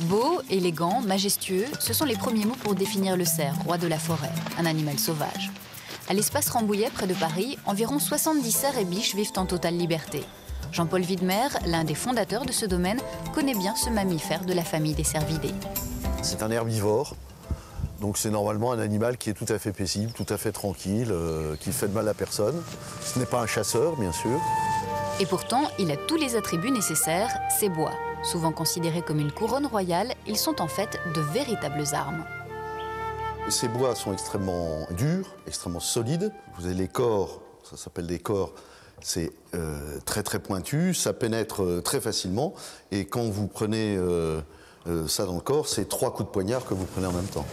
Beau, élégant, majestueux, ce sont les premiers mots pour définir le cerf, roi de la forêt, un animal sauvage. À l'espace Rambouillet, près de Paris, environ 70 cerfs et biches vivent en totale liberté. Jean-Paul Widmer, l'un des fondateurs de ce domaine, connaît bien ce mammifère de la famille des cervidés. C'est un herbivore, donc c'est normalement un animal qui est tout à fait paisible, tout à fait tranquille, qui ne fait de mal à personne. Ce n'est pas un chasseur, bien sûr. Et pourtant, il a tous les attributs nécessaires, ses bois. Souvent considérés comme une couronne royale, ils sont en fait de véritables armes. Ces bois sont extrêmement durs, extrêmement solides. Vous avez les corps, ça s'appelle des corps, c'est très très pointu, ça pénètre très facilement. Et quand vous prenez ça dans le corps, c'est 3 coups de poignard que vous prenez en même temps.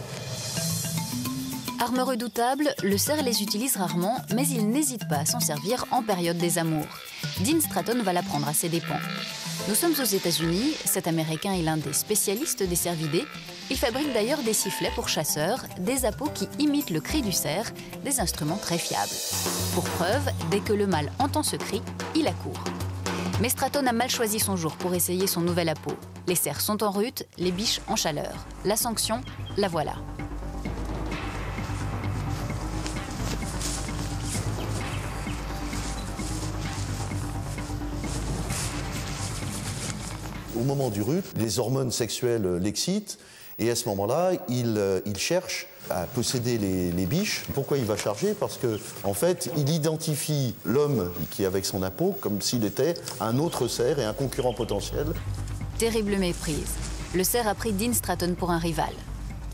Arme redoutable, le cerf les utilise rarement, mais il n'hésite pas à s'en servir en période des amours. Dean Stratton va l'apprendre à ses dépens. Nous sommes aux États-Unis, cet Américain est l'un des spécialistes des cervidés. Il fabrique d'ailleurs des sifflets pour chasseurs, des appos qui imitent le cri du cerf, des instruments très fiables. Pour preuve, dès que le mâle entend ce cri, il accourt. Mais Stratton a mal choisi son jour pour essayer son nouvel appôt. Les cerfs sont en rut, les biches en chaleur. La sanction, la voilà. Au moment du rut, les hormones sexuelles l'excitent et à ce moment-là, il cherche à posséder les biches. Pourquoi il va charger? Parce qu'en fait, il identifie l'homme qui est avec son appôt comme s'il était un autre cerf et un concurrent potentiel. Terrible méprise. Le cerf a pris Dean Stratton pour un rival.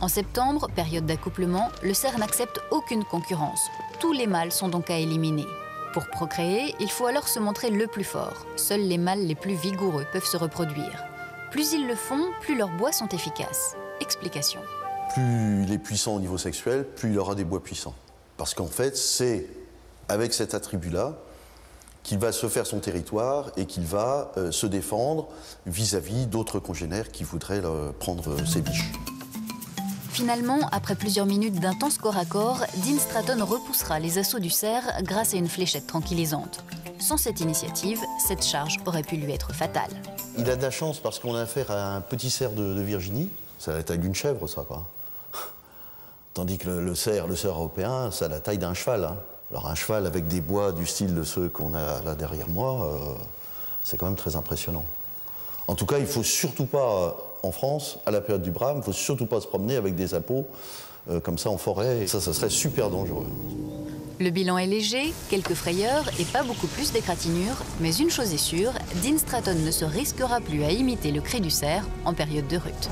En septembre, période d'accouplement, le cerf n'accepte aucune concurrence. Tous les mâles sont donc à éliminer. Pour procréer, il faut alors se montrer le plus fort. Seuls les mâles les plus vigoureux peuvent se reproduire. Plus ils le font, plus leurs bois sont efficaces. Explication. Plus il est puissant au niveau sexuel, plus il aura des bois puissants. Parce qu'en fait, c'est avec cet attribut-là qu'il va se faire son territoire et qu'il va se défendre vis-à-vis d'autres congénères qui voudraient prendre ses biches. Finalement, après plusieurs minutes d'intense corps à corps, Dean Stratton repoussera les assauts du cerf grâce à une fléchette tranquillisante. Sans cette initiative, cette charge aurait pu lui être fatale. Il a de la chance parce qu'on a affaire à un petit cerf de Virginie. C'est la taille d'une chèvre, ça, quoi. Tandis que le cerf européen, ça a la taille d'un cheval. Hein. Alors un cheval avec des bois du style de ceux qu'on a là derrière moi, c'est quand même très impressionnant. En tout cas, il ne faut surtout pas, en France, à la période du brame, il ne faut surtout pas se promener avec des appos comme ça en forêt. Et ça serait super dangereux. Le bilan est léger, quelques frayeurs et pas beaucoup plus d'égratignures. Mais une chose est sûre, Dean Stratton ne se risquera plus à imiter le cri du cerf en période de rut.